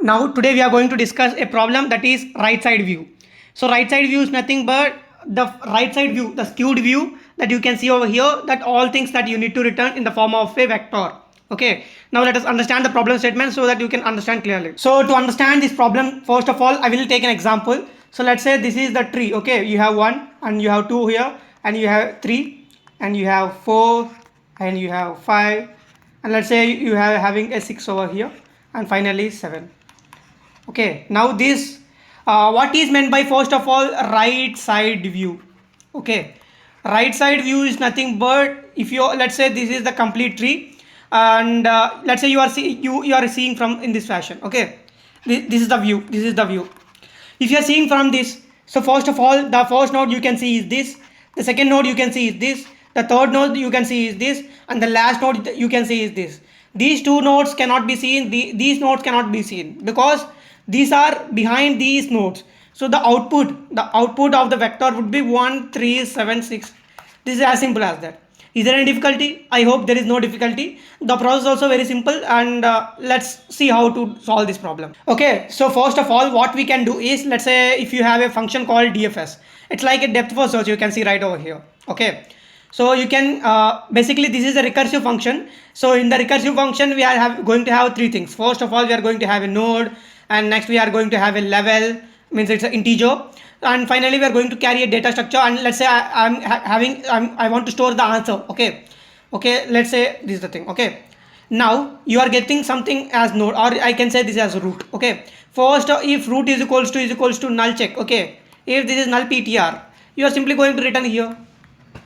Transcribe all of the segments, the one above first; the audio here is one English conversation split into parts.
Now today we are going to discuss a problem that is right side view. So right side view is nothing but the right side view, the skewed view that you can see over here, that all things that you need to return in the form of a vector. Okay, now let us understand the problem statement so that you can understand clearly. So to understand this problem, first of all I will take an example. So let's say this is the tree. Okay, you have 1 and you have 2 here, and you have 3 and you have 4 and you have 5, and let's say you have having a 6 over here, and finally 7. Okay, now this what is meant by, first of all, right side view. Okay, right side view is nothing but, if you, let's say this is the complete tree, and let's say you are seeing from in this fashion. Okay, this is the view, this is the view. If you are seeing from this, so first of all the first node you can see is this, the second node you can see is this, the third node you can see is this, and the last node you can see is this. These two nodes cannot be seen, these nodes cannot be seen because these are behind these nodes. So the output of the vector would be 1 3 7 6. This is as simple as that. Is there any difficulty? I hope there is no difficulty. The process is also very simple, and let's see how to solve this problem. Okay, so first of all what we can do is, let's say if you have a function called DFS, it's like a depth first search, you can see right over here. Okay, so you can basically this is a recursive function. So in the recursive function we are going to have three things. First of all we are going to have a node, and next we are going to have a level, means it's an integer, and finally we are going to carry a data structure. And let's say I want to store the answer. Okay, let's say this is the thing. Okay, now you are getting something as node, or I can say this as root. Okay, first if root is equals to null check. Okay, if this is null ptr, you are simply going to return here.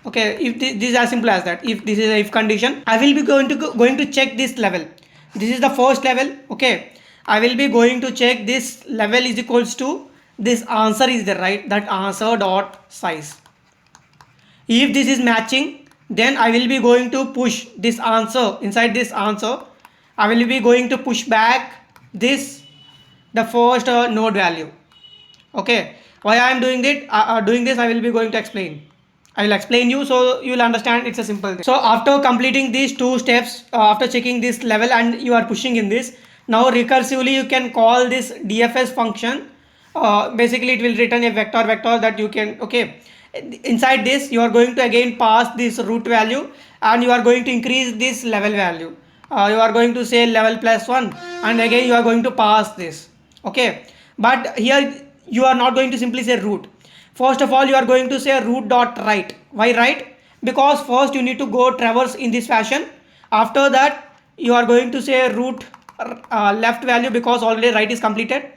Okay, if this is as simple as that. If this is a if condition, I will be going to check this level. This is the first level. Okay, I will be going to check this level is equals to this answer is the right, that answer dot size. If this is matching, then I will be going to push this answer. Inside this answer I will be going to push back this, the first node value. Okay, why I am doing this I will be going to explain. I will explain you so you will understand. It's a simple thing. So after completing these two steps, after checking this level and you are pushing in this, now recursively you can call this DFS function. Basically it will return a vector that you can, okay, inside this you are going to again pass this root value, and you are going to increase this level value. You are going to say level plus 1, and again you are going to pass this. Okay, but here you are not going to simply say root. First of all you are going to say root dot right. Why right? Because first you need to go traverse in this fashion. After that you are going to say root left value, because already right is completed,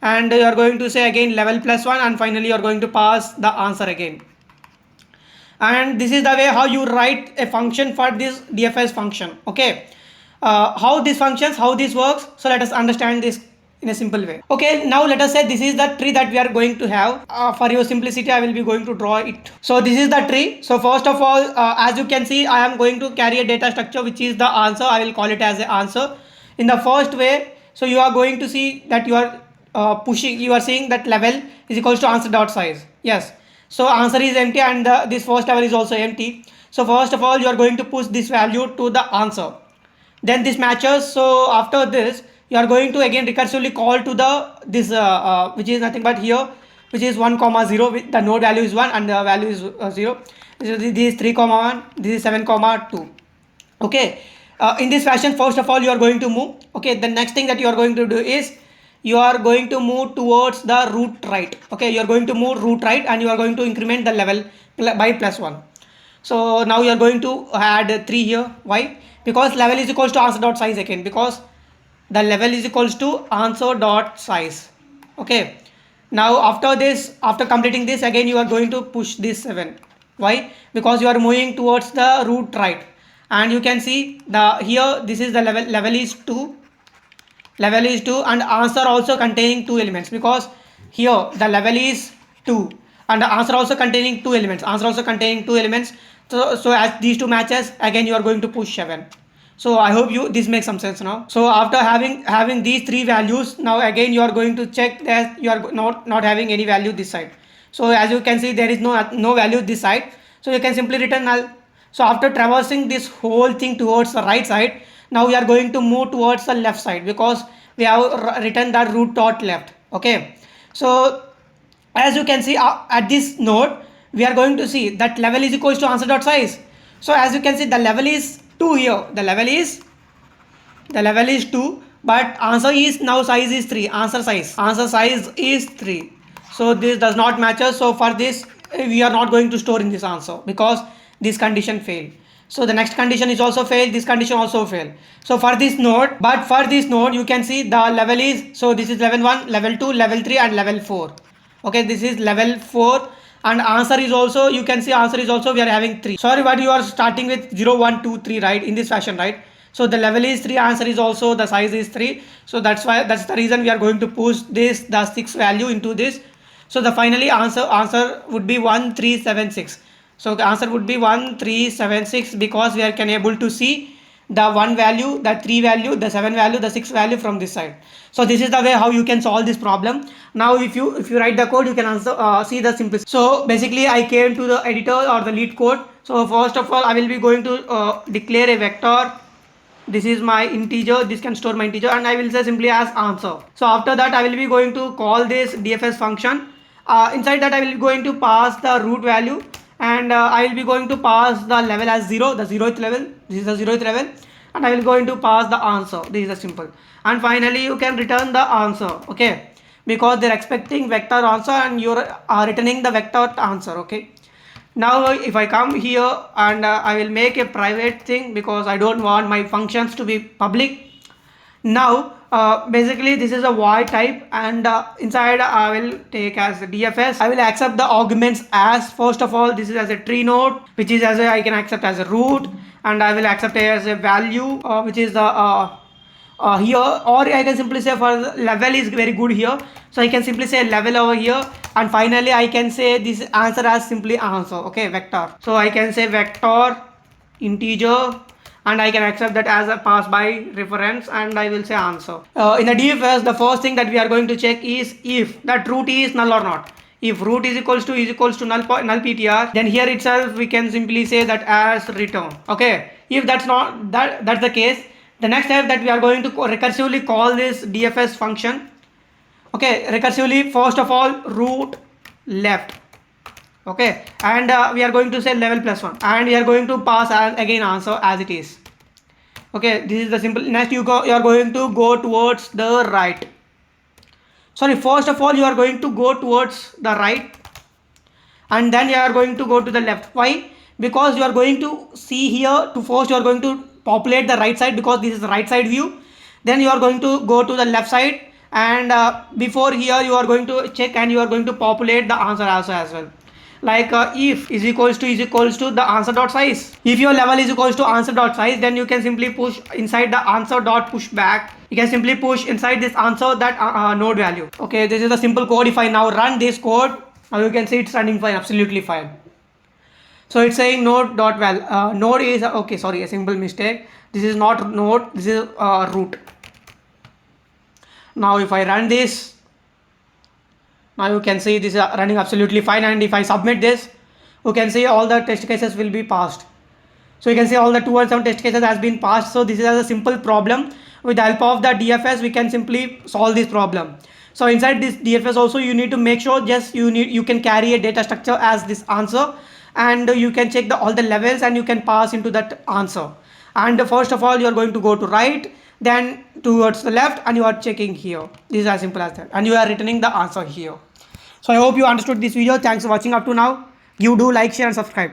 and you are going to say again level plus 1, and finally you are going to pass the answer again. And this is the way how you write a function for this DFS function. Okay, how this functions, how this works, so let us understand this in a simple way. Okay, now let us say this is the tree that we are going to have. For your simplicity I will be going to draw it. So this is the tree. So first of all, as you can see, I am going to carry a data structure which is the answer. I will call it as the answer in the first way. So you are going to see that you are pushing, you are seeing that level is equals to answer dot size. Yes, so answer is empty, and this first level is also empty. So first of all you are going to push this value to the answer, then this matches. So after this you are going to again recursively call to the this which is nothing but here, which is 1 comma 0, with the node value is 1 and the value is 0. This is 3 comma 1, this is 7 comma 2. Okay, in this fashion first of all you are going to move. Okay, the next thing that you are going to do is you are going to move towards the root right. Okay, you are going to move root right, and you are going to increment the level by plus 1. So now you are going to add 3 here. Why? Because level is equals to answer dot size again, because the level is equals to answer dot size. Okay, now after this, after completing this, again you are going to push this 7. Why? Because you are moving towards the root right, and you can see the here this is the level is 2, and answer also containing 2 elements, because here the level is 2 and the answer also containing 2 elements, so as these two matches, again you are going to push 7. So I hope this makes some sense now. So after having these three values, now again you are going to check that you are not having any value this side. So as you can see, there is no value this side, so you can simply return null. So after traversing this whole thing towards the right side, now we are going to move towards the left side, because we have written that root dot left. Okay, so as you can see at this node we are going to see that level is equals to answer dot size. So as you can see the level is 2 here, the level is 2, but answer is now size is 3, answer size is 3. So this does not match us. So for this we are not going to store in this answer because this condition failed. So the next condition is also failed, this condition also failed. So for this node, but for this node you can see the level is, so this is level 1, level 2, level 3 and level 4. Okay, this is level 4 and answer is also, you can see answer is also we are having 3. Sorry, but you are starting with 0, 1, 2, 3, right, in this fashion, right? So the level is 3, answer is also, the size is 3. So that's the reason we are going to push this, the 6 value into this. So the finally answer would be 1376. So the answer would be 1376 because we are can able to see the 1 value, the 3 value, the 7 value, the 6 value from this side. So this is the way how you can solve this problem. Now if you write the code, you can also see the simplicity. So basically I came to the editor or the LeetCode. So first of all I will be going to declare a vector. This is my integer, this can store my integer, and I will say simply as answer. So after that I will be going to call this DFS function. Inside that I will be going to pass the root value, and I will be going to pass the level as 0, the 0th level. This is the 0th level, and I will going to pass the answer. This is the simple. And finally you can return the answer, okay, because they're expecting vector answer and you're returning the vector answer. Okay, now if I come here and I will make a private thing because I don't want my functions to be public. Now basically this is a void type, and inside I will take as the DFS. I will accept the arguments as, first of all, this is as a tree node, which is as a, I can accept as a root, and I will accept it as a value which is the here, or I can simply say for level is very good here, so I can simply say level over here, and finally I can say this answer as simply answer. Okay, vector. So I can say vector integer, and I can accept that as a pass by reference, and I will say answer. In the DFS, the first thing that we are going to check is if that root is null or not. If root is equals to null PTR, then here itself we can simply say that as return. Okay, if that's not that's the case, the next step that we are going to recursively call this DFS function. Okay, recursively, first of all, root left. Okay, and we are going to say level +1, and we are going to pass as again answer as it is. Okay, this is the simple. Next you are going to go towards the right. Sorry, first of all you are going to go towards the right, and then you are going to go to the left. Why? Because you are going to see here to first you are going to populate the right side because this is the right side view. Then you are going to go to the left side, and before here you are going to check and you are going to populate the answer also as well. Like if is equals to the answer dot size. If your level is equals to answer dot size, then you can simply push inside the answer dot push back. You can simply push inside this answer that node value. Okay, this is the simple code. If I now run this code, now you can see it's running fine, absolutely fine. So it's saying node dot val. Node is okay. Sorry, a simple mistake. This is not node. This is root. Now if I run this, now you can see this is running absolutely fine, and if I submit this, you can see all the test cases will be passed. So you can see all the 2 and 7 test cases has been passed. So this is a simple problem. With the help of the DFS, we can simply solve this problem. So inside this DFS also you need to make sure just you can carry a data structure as this answer, and you can check all the levels and you can pass into that answer. And first of all you are going to go to right, then towards the left, and you are checking here. This is as simple as that, and you are returning the answer here. So I hope you understood this video. Thanks for watching up to now. You do like, share and subscribe.